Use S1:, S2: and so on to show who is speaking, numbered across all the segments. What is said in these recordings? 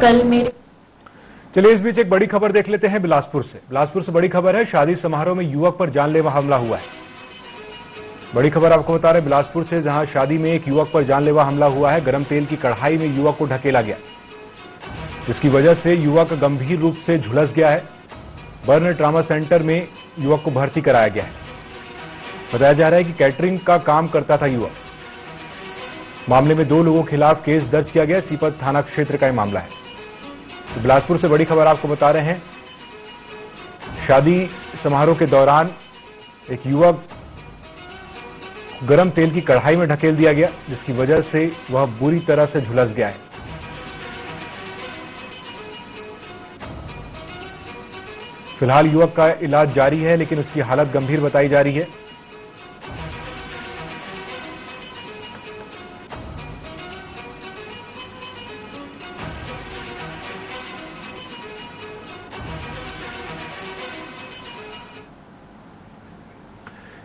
S1: कल मेरे
S2: चलिए इस बीच एक बड़ी खबर देख लेते हैं बिलासपुर से बड़ी खबर है। शादी समारोह में युवक पर जानलेवा हमला हुआ है। बड़ी खबर आपको बता रहे हैं बिलासपुर से, जहां शादी में एक युवक पर जानलेवा हमला हुआ है। गरम तेल की कढ़ाई में युवक को ढकेला गया, जिसकी वजह से युवक गंभीर रूप से झुलस गया है। बर्न ट्रामा सेंटर में युवक को भर्ती कराया गया है। बताया जा रहा है कि कैटरिंग का काम करता था युवक। मामले में 2 लोगों के खिलाफ केस दर्ज किया गया। सीपत थाना क्षेत्र का यह मामला है। तो बिलासपुर से बड़ी खबर आपको बता रहे हैं, शादी समारोह के दौरान एक युवक गरम तेल की कढ़ाई में ढकेल दिया गया, जिसकी वजह से वह बुरी तरह से झुलस गया है। फिलहाल युवक का इलाज जारी है, लेकिन उसकी हालत गंभीर बताई जा रही है।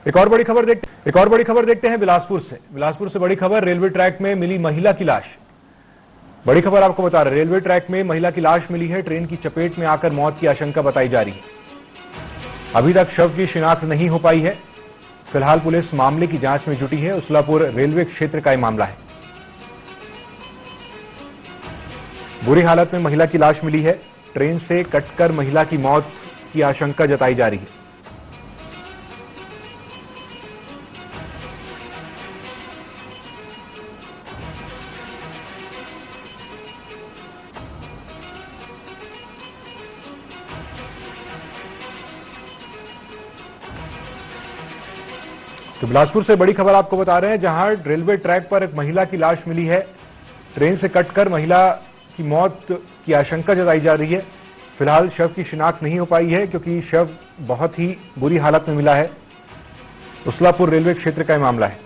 S2: एक और बड़ी खबर देखते हैं बिलासपुर से बड़ी खबर, रेलवे ट्रैक में मिली महिला की लाश। बड़ी खबर आपको बता रहे हैं, रेलवे ट्रैक में महिला की लाश मिली है। ट्रेन की चपेट में आकर मौत की आशंका बताई जा रही है। अभी तक शव की शिनाख्त नहीं हो पाई है। फिलहाल पुलिस मामले की जांच में जुटी है। उसलापुर रेलवे क्षेत्र का यह मामला है। बुरी हालत में महिला की लाश मिली है। ट्रेन से कटकर महिला की मौत की आशंका जताई जा रही है। तो बिलासपुर से बड़ी खबर आपको बता रहे हैं, जहां रेलवे ट्रैक पर एक महिला की लाश मिली है। ट्रेन से कटकर महिला की मौत की आशंका जताई जा रही है। फिलहाल शव की शिनाख्त नहीं हो पाई है, क्योंकि शव बहुत ही बुरी हालत में मिला है। उसलापुर रेलवे क्षेत्र का यह मामला है।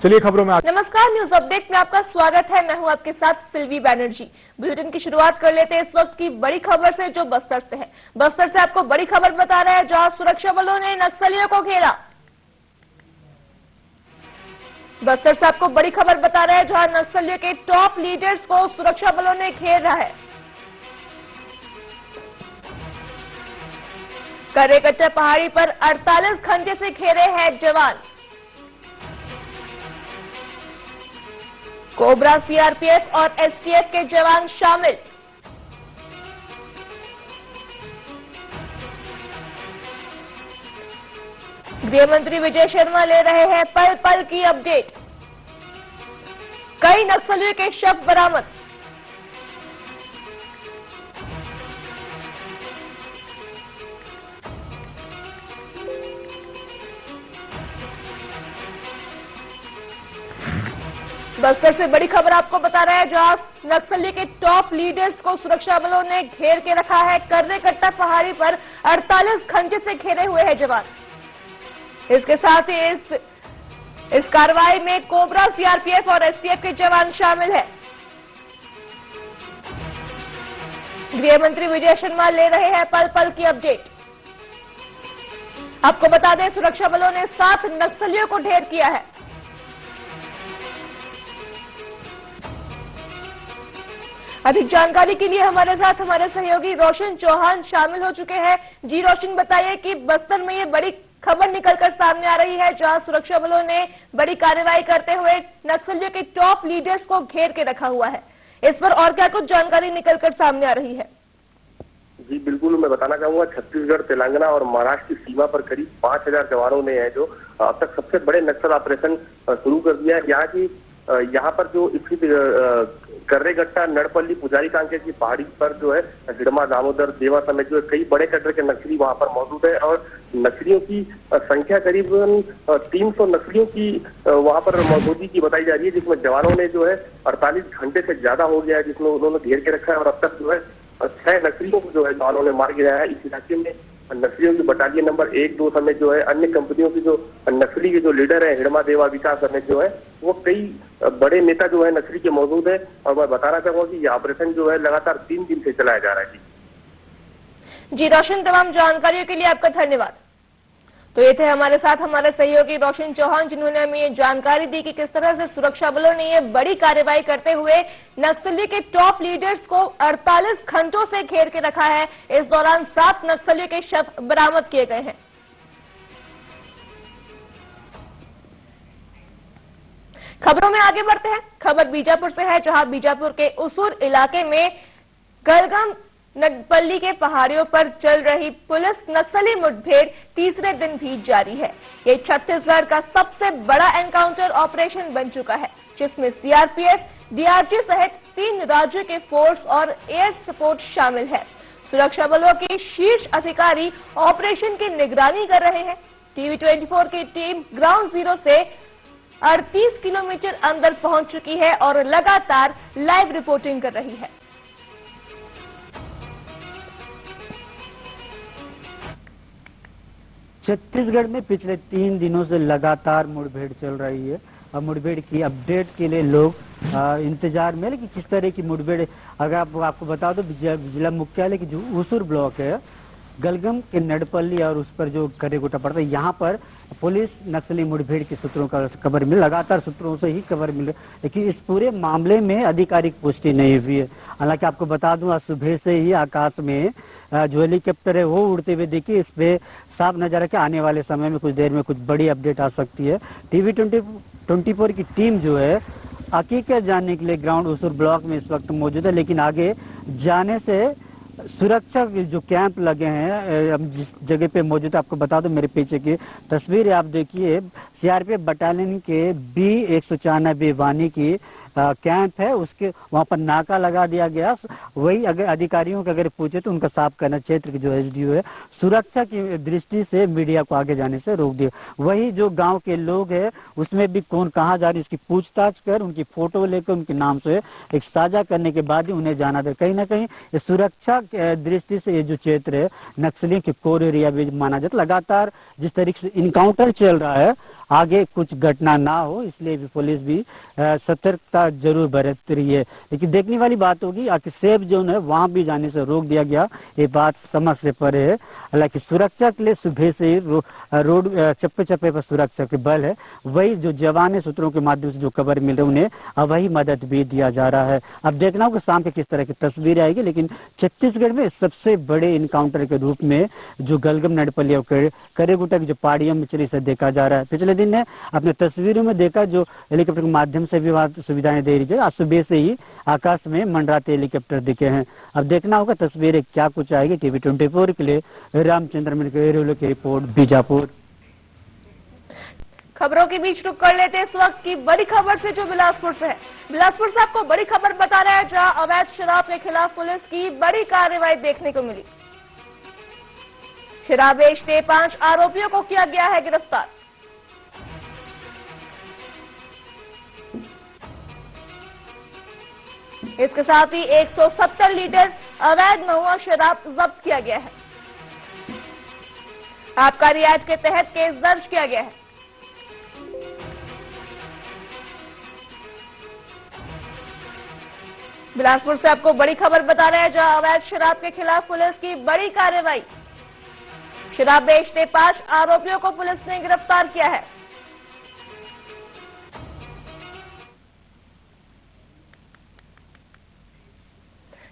S2: चलिए खबरों में
S3: नमस्कार, न्यूज अपडेट में आपका स्वागत है। मैं हूं आपके साथ सिल्वी बैनर्जी। बुलेटिन की शुरुआत कर लेते हैं इस वक्त की बड़ी खबर से, जो बस्तर से है। बस्तर से आपको बड़ी खबर बता रहे हैं, जहां सुरक्षा बलों ने नक्सलियों को घेरा। बस्तर से आपको बड़ी खबर बता रहे हैं, जहां नक्सलियों के टॉप लीडर्स को सुरक्षा बलों ने घेर रहा है। कर्रेकट्टा पहाड़ी पर 48 घंटे से घेरे हैं जवान। कोबरा, सीआरपीएफ और एसटीएफ के जवान शामिल। गृह मंत्री विजय शर्मा ले रहे हैं पल पल की अपडेट। कई नक्सलियों के शव बरामद। बस्तर से बड़ी खबर आपको बता रहा है, जहां नक्सली के टॉप लीडर्स को सुरक्षा बलों ने घेर के रखा है। कर्रेकट्टा पहाड़ी पर 48 घंटे से घेरे हुए हैं जवान। इसके साथ ही इस कार्रवाई में कोबरा, सीआरपीएफ और एसटीएफ के जवान शामिल है। गृह मंत्री विजय शर्मा ले रहे हैं पल पल की अपडेट। आपको बता दें, सुरक्षा बलों ने 7 नक्सलियों को ढेर किया है। अधिक जानकारी के लिए हमारे साथ हमारे सहयोगी रोशन चौहान शामिल हो चुके हैं। जी रोशन, बताइए कि बस्तर में ये बड़ी खबर निकलकर सामने आ रही है, जहां सुरक्षा बलों ने बड़ी कार्रवाई करते हुए नक्सलियों के टॉप लीडर्स को घेर के रखा हुआ है। इस पर और क्या कुछ जानकारी निकलकर सामने आ रही है?
S4: जी बिल्कुल, मैं बताना चाहूंगा, छत्तीसगढ़, तेलंगाना और महाराष्ट्र की सीमा पर करीब 5000 जवानों ने है जो अब तक सबसे बड़े नक्सल ऑपरेशन शुरू कर दिया है। यहाँ पर जो स्थित कर्रेगट्टा, नड़पल्ली, पुजारी कांके की पहाड़ी पर जो है हिडमा, दामोदर, देवा समेत जो कई बड़े कटर के नक्सली वहां पर मौजूद है। और नक्सलियों की संख्या करीबन 300 नक्सलियों की वहां पर मौजूदगी की बताई जा रही है, जिसमें जवानों ने जो है 48 घंटे से ज्यादा हो गया है, जिसमें उन्होंने घेर के रखा है। और अब तक जो है 6 नक्सलियों को जो है जवानों ने मार गिराया है। इस इलाके में नक्सलियों की बटालियन नंबर 1, 2 समेत जो है अन्य कंपनियों की जो नक्सली के जो लीडर है, हिडमा, देवा, विकास समेत जो है वो कई बड़े नेता जो है नक्सली के मौजूद है। और मैं बताना चाहूंगा कि यह ऑपरेशन जो है लगातार 3 दिन से चलाया जा रहा है।
S3: जी रोशन, तमाम जानकारियों के लिए आपका धन्यवाद। तो ये थे हमारे साथ हमारे सहयोगी रोशन चौहान, जिन्होंने हमें ये जानकारी दी कि किस तरह से सुरक्षा बलों ने ये बड़ी कार्रवाई करते हुए नक्सली के टॉप लीडर्स को 48 घंटों से घेर के रखा है। इस दौरान 7 नक्सलियों के शव बरामद किए गए हैं। खबरों में आगे बढ़ते हैं। खबर बीजापुर से है, जहां बीजापुर के उसूर इलाके में गलगम नडपल्ली के पहाड़ियों पर चल रही पुलिस नक्सली मुठभेड़ तीसरे दिन भी जारी है। ये छत्तीसगढ़ का सबसे बड़ा एनकाउंटर ऑपरेशन बन चुका है, जिसमें सीआरपीएफ, डीआरजी सहित 3 राज्यों के फोर्स और एयर सपोर्ट शामिल है। सुरक्षा बलों के शीर्ष अधिकारी ऑपरेशन की निगरानी कर रहे हैं। टीवी 24 की टीम ग्राउंड जीरो से 38 किलोमीटर अंदर पहुंच चुकी है और लगातार लाइव रिपोर्टिंग कर रही है।
S1: छत्तीसगढ़ में पिछले 3 दिनों से लगातार मुठभेड़ चल रही है और मुठभेड़ की अपडेट के लिए लोग इंतजार में, लेकिन किस तरह की मुठभेड़, अगर आपको बता दो, जिला मुख्यालय की जो उसूर ब्लॉक है, गलगम के नडपल्ली और उस पर जो करेगोटा पड़ता है, यहाँ पर पुलिस नक्सली मुठभेड़ के सूत्रों का खबर मिल, लगातार सूत्रों से ही खबर मिल, लेकिन इस पूरे मामले में आधिकारिक पुष्टि नहीं हुई है। हालांकि आपको बता दूं, आज सुबह से ही आकाश में जो हेलीकॉप्टर है वो उड़ते हुए देखिए, इस पे साफ नजर है कि आने वाले समय में कुछ देर में कुछ बड़ी अपडेट आ सकती है। टीवी 24 की टीम जो है हकीकत जानने के लिए ग्राउंड उसूर ब्लॉक में इस वक्त मौजूद है, लेकिन आगे जाने से सुरक्षा के जो कैंप लगे हैं, हम जिस जगह पे मौजूद है, आपको बता दो, मेरे पीछे की तस्वीर आप देखिए, सीआरपीएफ बटालियन के B194 वानी की कैंप है, उसके वहां पर नाका लगा दिया गया। वही अगर अधिकारियों को अगर पूछे तो उनका साफ करना, क्षेत्र के जो एसडीओ है, सुरक्षा की दृष्टि से मीडिया को आगे जाने से रोक दिया। वही जो गांव के लोग हैं, उसमें भी कौन कहाँ जा रहे हैं, इसकी पूछताछ कर, उनकी फोटो लेकर उनके नाम से एक साझा करने के बाद ही उन्हें जाना दे। कहीं ना कहीं सुरक्षा दृष्टि से ये जो क्षेत्र है नक्सलियों के कोर एरिया भी माना जाता। लगातार जिस तरीके से इनकाउंटर चल रहा है, आगे कुछ घटना ना हो, इसलिए भी पुलिस भी सतर्कता जरूर बरत रही है। लेकिन देखने वाली बात होगी, आखिर सेफ जोन है वहां भी जाने से रोक दिया गया, ये बात समझ से परे है। हालांकि सुरक्षा के लिए सुबह से ही रोड चप्पे चप्पे पर सुरक्षा के बल है, वही जो जवान सूत्रों के माध्यम से जो खबर मिल रही है, उन्हें वही मदद भी दिया जा रहा है। अब देखना होगा शाम के किस तरह की तस्वीर आएगी, लेकिन छत्तीसगढ़ में सबसे बड़े इनकाउंटर के रूप में जो गलगम नडपल्ली और करेगोटा की जो पहाड़ियों में चली से देखा जा रहा है। पिछले दिन ने अपने तस्वीरों में देखा, जो हेलीकॉप्टर के माध्यम से भी वहां सुविधाएं दे रही है। आज सुबह से ही आकाश में मंडराते हेलीकॉप्टर दिखे हैं। अब देखना होगा तस्वीरें क्या कुछ आएगी। टीवी 24 के लिए रामचंद्र मिनकेरोलो की रिपोर्ट, बीजापुर।
S3: खबरों के बीच रुक कर लेते हैं इस वक्त की बड़ी खबर से, जो बिलासपुर से है। बिलासपुर से आपको बड़ी खबर बता रहा है, जहां अवैध शराब के खिलाफ पुलिस की बड़ी कार्रवाई देखने को मिली। शराब बेचते 5 आरोपियों को किया गया है गिरफ्तार। इसके साथ ही 170 लीटर अवैध महुआ शराब जब्त किया गया है। आबकारी एक्ट के तहत केस दर्ज किया गया है। बिलासपुर से आपको बड़ी खबर बता रहे हैं, जहां अवैध शराब के खिलाफ पुलिस की बड़ी कार्रवाई। शराब बेचते 5 आरोपियों को पुलिस ने गिरफ्तार किया है।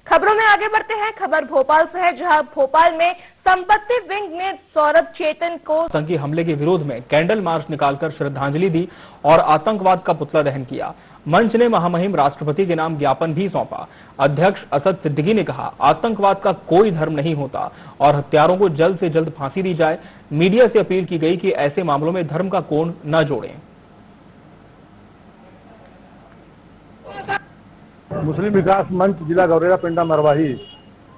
S3: खबरों में आगे बढ़ते हैं। खबर भोपाल से है, जहां भोपाल में संपत्ति विंग ने सौरभ चेतन को
S2: आतंकी हमले के विरोध में कैंडल मार्च निकालकर श्रद्धांजलि दी और आतंकवाद का पुतला दहन किया। मंच ने महामहिम राष्ट्रपति के नाम ज्ञापन भी सौंपा। अध्यक्ष असद सिद्दीकी ने कहा, आतंकवाद का कोई धर्म नहीं होता और हत्यारों को जल्द से जल्द फांसी दी जाए। मीडिया से अपील की गई कि ऐसे मामलों में धर्म का कोण न जोड़ें।
S5: मुस्लिम विकास मंच जिला गौरेला पिंडा मरवाही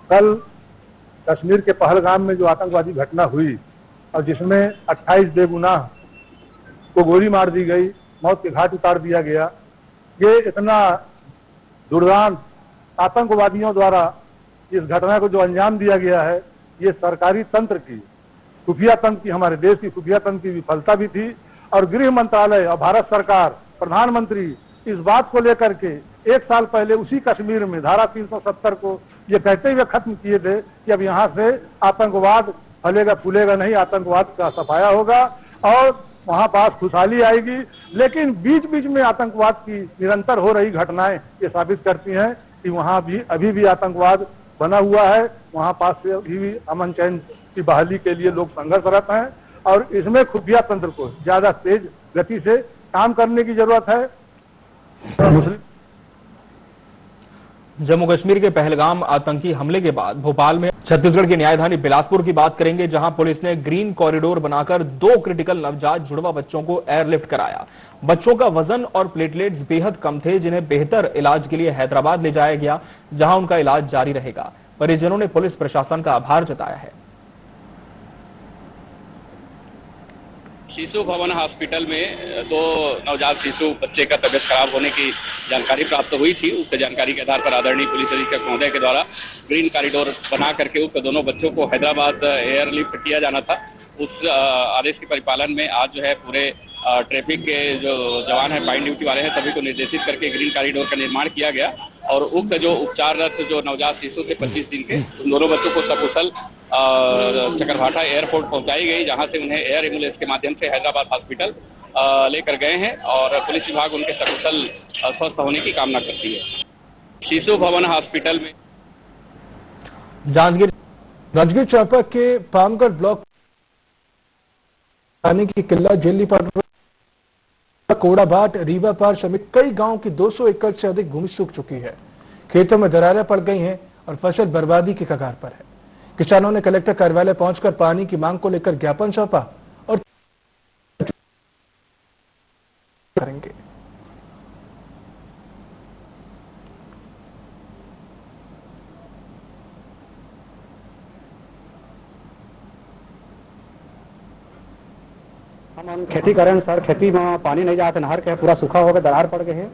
S5: कल कश्मीर के पहलगाम में जो आतंकवादी घटना हुई और जिसमें 28 बेगुनाह को गोली मार दी गई, मौत के घाट उतार दिया गया, ये इतना दुर्दांत आतंकवादियों द्वारा इस घटना को जो अंजाम दिया गया है, ये सरकारी तंत्र की, खुफिया तंत्र की, हमारे देश की खुफिया तंत्र की विफलता भी थी। और गृह मंत्रालय और भारत सरकार, प्रधानमंत्री इस बात को लेकर के 1 साल पहले उसी कश्मीर में धारा 370 को ये कहते हुए खत्म किए थे कि अब यहाँ से आतंकवाद फलेगा फूलेगा नहीं, आतंकवाद का सफाया होगा और वहां पास खुशहाली आएगी। लेकिन बीच बीच में आतंकवाद की निरंतर हो रही घटनाएं ये साबित करती हैं कि वहां भी अभी भी आतंकवाद बना हुआ है। वहां पास से अभी भी अमन चैन की बहाली के लिए लोग संघर्षरत हैं और इसमें खुफिया तंत्र को ज्यादा तेज गति से काम करने की जरूरत है।
S2: जम्मू कश्मीर के पहलगाम आतंकी हमले के बाद भोपाल में छत्तीसगढ़ की न्यायधानी बिलासपुर की बात करेंगे, जहां पुलिस ने ग्रीन कॉरिडोर बनाकर 2 क्रिटिकल नवजात जुड़वा बच्चों को एयरलिफ्ट कराया। बच्चों का वजन और प्लेटलेट्स बेहद कम थे, जिन्हें बेहतर इलाज के लिए हैदराबाद ले जाया गया, जहां उनका इलाज जारी रहेगा। परिजनों ने पुलिस प्रशासन का आभार जताया है।
S6: शिशु भवन हॉस्पिटल में 2 नवजात शिशु बच्चे का तबियत खराब होने की जानकारी प्राप्त हुई थी। उस जानकारी के आधार पर आदरणीय पुलिस अधीक्षक महोदय के द्वारा ग्रीन कॉरिडोर बना करके उक्त दोनों बच्चों को हैदराबाद एयरलिफ्ट किया जाना था। उस आदेश के परिपालन में आज जो है पूरे ट्रैफिक के जो जवान हैं, फाइन ड्यूटी वाले हैं, सभी को निर्देशित करके ग्रीन कॉरिडोर का निर्माण किया गया और उक्त जो उपचाररत जो नवजात शिशु थे 25 दिन के, उन दोनों बच्चों को सकुशल चकरभाटा एयरपोर्ट पहुंचाई गई, जहां से उन्हें एयर एम्बुलेंस के माध्यम से हैदराबाद हॉस्पिटल लेकर गए हैं और पुलिस विभाग उनके सकुशल स्वस्थ होने की कामना करती है। शिशु भवन हॉस्पिटल में
S2: जांजगीर चांपा के पामगढ़ ब्लॉक पानी की किल्लत झेलनी पड़ रही, कोड़ाभाट, रीवापार समेत कई गांव की 200 एकड़ से अधिक भूमि सूख चुकी है। खेतों में दरारें पड़ गई हैं और फसल बर्बादी की कगार पर है। किसानों ने कलेक्टर कार्यालय पहुंचकर पानी की मांग को लेकर ज्ञापन सौंपा और करेंगे।
S7: हम खेती करें सर, खेती में पानी नहीं जाते, नहर के पूरा सूखा हो गया, दरार पड़ गए है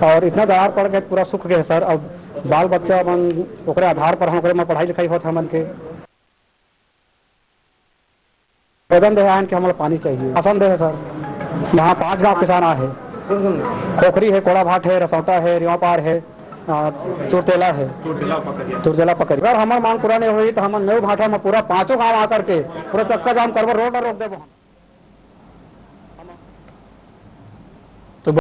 S7: और इतना दरार पड़ गए पूरा सूख गए सर। अब बाल बच्चा मन ओकरे आधार पर हम में पढ़ाई लिखाई होता हमन के आवेदन दे आए कि हमें पानी चाहिए, आसन दे है सर। यहाँ 5 गाँव किसान आए हैं, खोखरी है, कोड़ाभाट है, रसौटा है, रिवापार है, चुरतेला है, तुरजेला पकड़ी। अगर हमारे मांग पूरा नहीं हुई तो हम नौ भाटा में पूरा 5 गाँव आकर के पूरा चक्का जाम करवा रोड रोक देव।